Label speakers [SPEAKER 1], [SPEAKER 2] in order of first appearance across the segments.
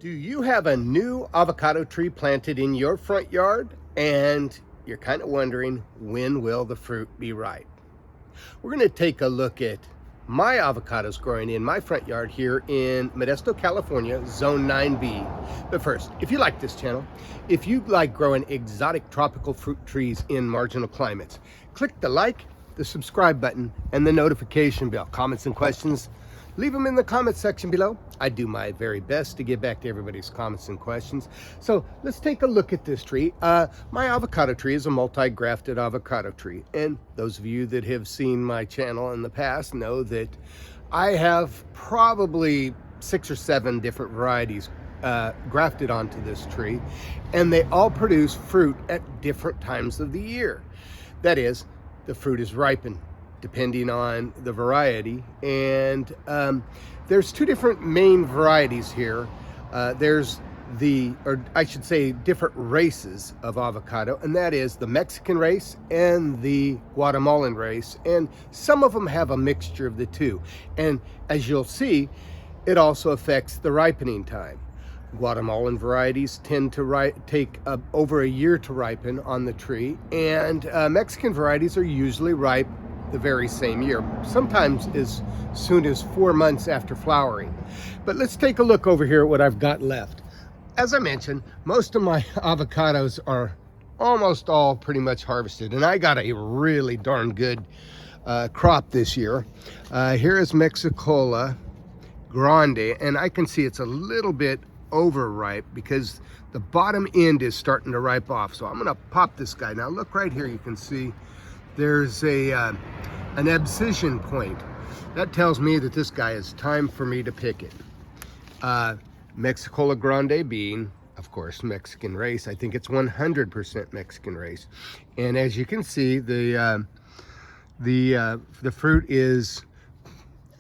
[SPEAKER 1] Do you have a new avocado tree planted in your front yard and you're kind of wondering when will the fruit be ripe? We're going to take a look at my avocados growing in my front yard here in Modesto, California, zone 9B. But first, if you like this channel, if you like growing exotic tropical fruit trees in marginal climates, click the like, the subscribe button, and the notification bell. Comments and questions, leave them in the comment section below. I do my very best to get back to everybody's comments and questions. So let's take a look at this tree. My avocado tree is a multi-grafted avocado tree. And those of you that have seen my channel in the past know that I have probably 6 or 7 different varieties grafted onto this tree. And they all produce fruit at different times of the year. That is, the fruit is ripened depending on the variety, and there's 2 different main varieties here. There's or I should say different races of avocado, and that is the Mexican race and the Guatemalan race, and some of them have a mixture of the two. And as you'll see, it also affects the ripening time. Guatemalan varieties tend to take over a year to ripen on the tree, and Mexican varieties are usually ripe the very same year, sometimes as soon as 4 months after flowering. But let's take a look over here at what I've got left. As I mentioned, most of my avocados are almost all pretty much harvested, and I got a really darn good crop this year. Here is Mexicola Grande, and I can see it's a little bit overripe because the bottom end is starting to ripe off. So I'm gonna pop this guy. Now look right here, you can see there's an abscission point. That tells me that this guy is time for me to pick it. Mexicola Grande being, of course, Mexican race. I think it's 100% Mexican race. And as you can see, the fruit is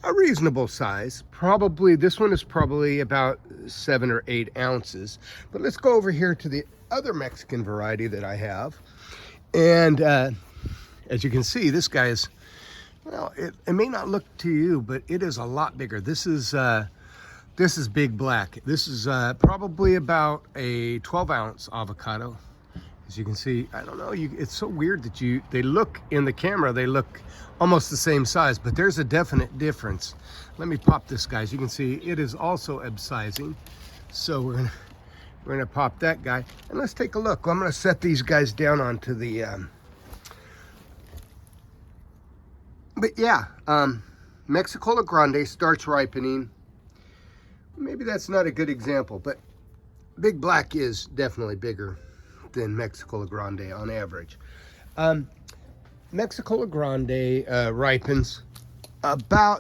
[SPEAKER 1] a reasonable size. Probably, this one is probably about 7 or 8 ounces. But let's go over here to the other Mexican variety that I have. And as you can see, this guy is, well, it may not look to you, but it is a lot bigger. This is Big Black. This is probably about a 12-ounce avocado. As you can see, I don't know, it's so weird that they look in the camera, they look almost the same size, but there's a definite difference. Let me pop this guy. As you can see, it is also abscising. So we're gonna pop that guy, and let's take a look. I'm gonna set these guys down onto the but yeah, Mexicola Grande starts ripening. Maybe that's not a good example, but Big Black is definitely bigger than Mexicola Grande on average. Mexicola Grande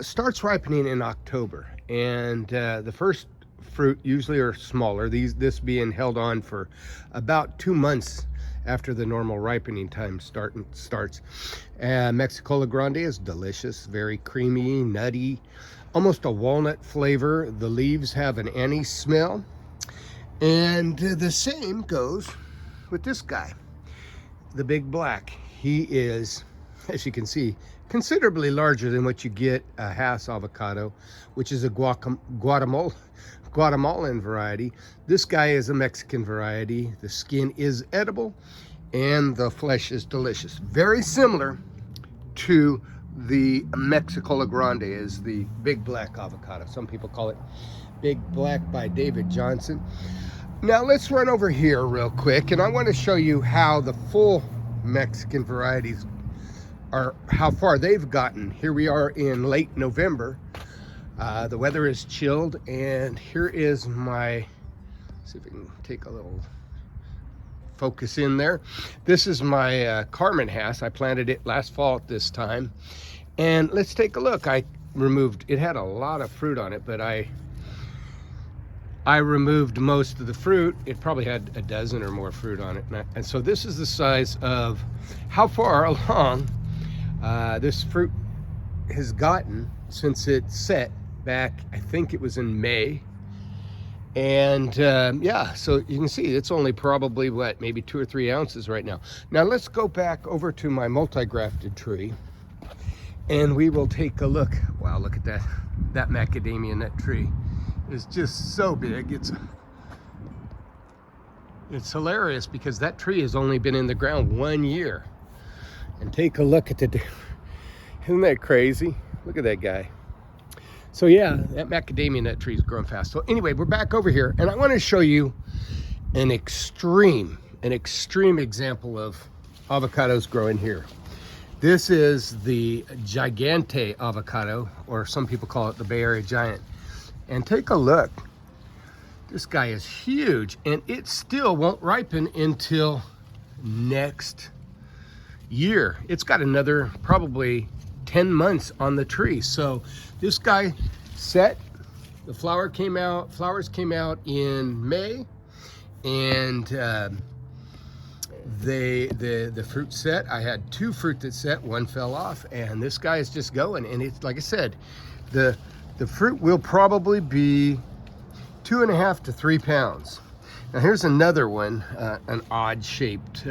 [SPEAKER 1] starts ripening in October, and the first fruit usually are smaller. This being held on for about 2 months after the normal ripening time starts. Mexicola Grande is delicious, very creamy, nutty, almost a walnut flavor. The leaves have an anise smell. And the same goes with this guy, the Big Black. He is, as you can see, considerably larger than what you get a Hass avocado, which is a Guatemalan variety. This guy is a Mexican variety. The skin is edible and the flesh is delicious. Very similar to the Mexicola Grande is the Big Black avocado. Some people call it Big Black by David Johnson. Now let's run over here real quick, and I want to show you how the full Mexican varieties are, how far they've gotten. Here we are in late November. The weather is chilled, and here is my, see if we can take a little focus in there. This is my Carmen Hass. I planted it last fall at this time, and let's take a look. I removed, it had a lot of fruit on it, but I removed most of the fruit. It probably had a dozen or more fruit on it, and so this is the size of how far along this fruit has gotten since it set back, I think it was in May. And yeah, so you can see it's only probably what, maybe 2 or 3 ounces right now. Now let's go back over to my multi-grafted tree, and we will take a look. Wow, look at that macadamia nut tree is just so big. It's It's hilarious because that tree has only been in the ground 1 year. And take a look at the, isn't that crazy? Look at that guy. So yeah, that macadamia nut tree is growing fast. So anyway, we're back over here and I want to show you an extreme example of avocados growing here. This is the Gigante avocado, or some people call it the Bay Area Giant. And take a look. This guy is huge and it still won't ripen until next year. It's got another probably 10 months on the tree. So this guy set, the flowers came out in May, and the fruit set. I had 2 fruit that set, 1 fell off, and this guy is just going. And it's like I said, the fruit will probably be 2.5 to 3 pounds. Now here's another one, an odd shaped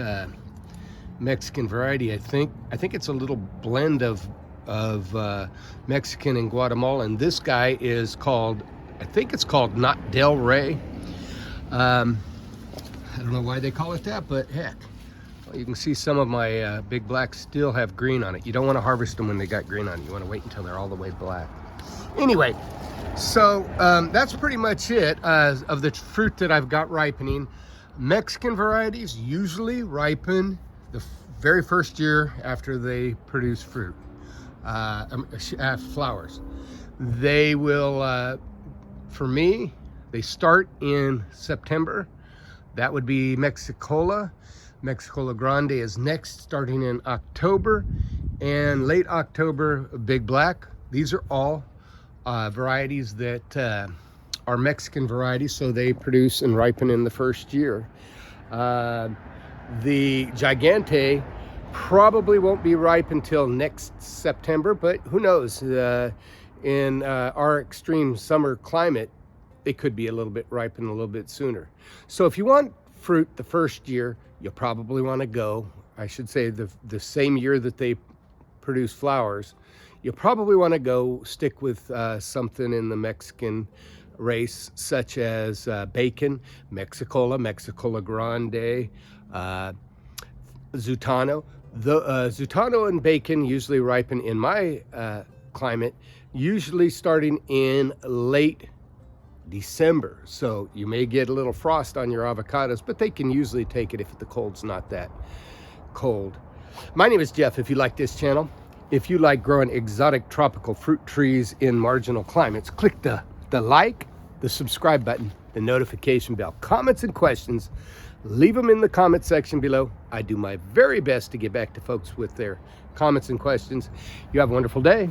[SPEAKER 1] Mexican variety. I think it's a little blend of Mexican and Guatemalan. This guy is called, I think it's called Not Del Rey. I don't know why they call it that, but heck, well, you can see some of my big blacks still have green on it. You don't want to harvest them when they got green on it. You want to wait until they're all the way black. Anyway, so that's pretty much it of the fruit that I've got ripening. Mexican varieties usually ripen the very first year after they produce fruit, flowers. They will, for me, they start in September. That would be Mexicola. Mexicola Grande is next, starting in October, and late October, Big Black. These are all varieties that are Mexican varieties, so they produce and ripen in the first year. The Gigante probably won't be ripe until next September, but who knows? In our extreme summer climate, it could be a little bit ripened a little bit sooner. So if you want fruit the first year, you'll probably want to go, I should say the same year that they produce flowers, you'll probably want to go stick with something in the Mexican race, such as bacon, Mexicola Grande, Zutano. The Zutano and bacon usually ripen in my climate, usually starting in late December. So you may get a little frost on your avocados, but they can usually take it if the cold's not that cold. My name is Jeff. If you like this channel, if you like growing exotic tropical fruit trees in marginal climates, click the like, the subscribe button, the notification bell. Comments and questions, leave them in the comment section below. I do my very best to get back to folks with their comments and questions. You have a wonderful day.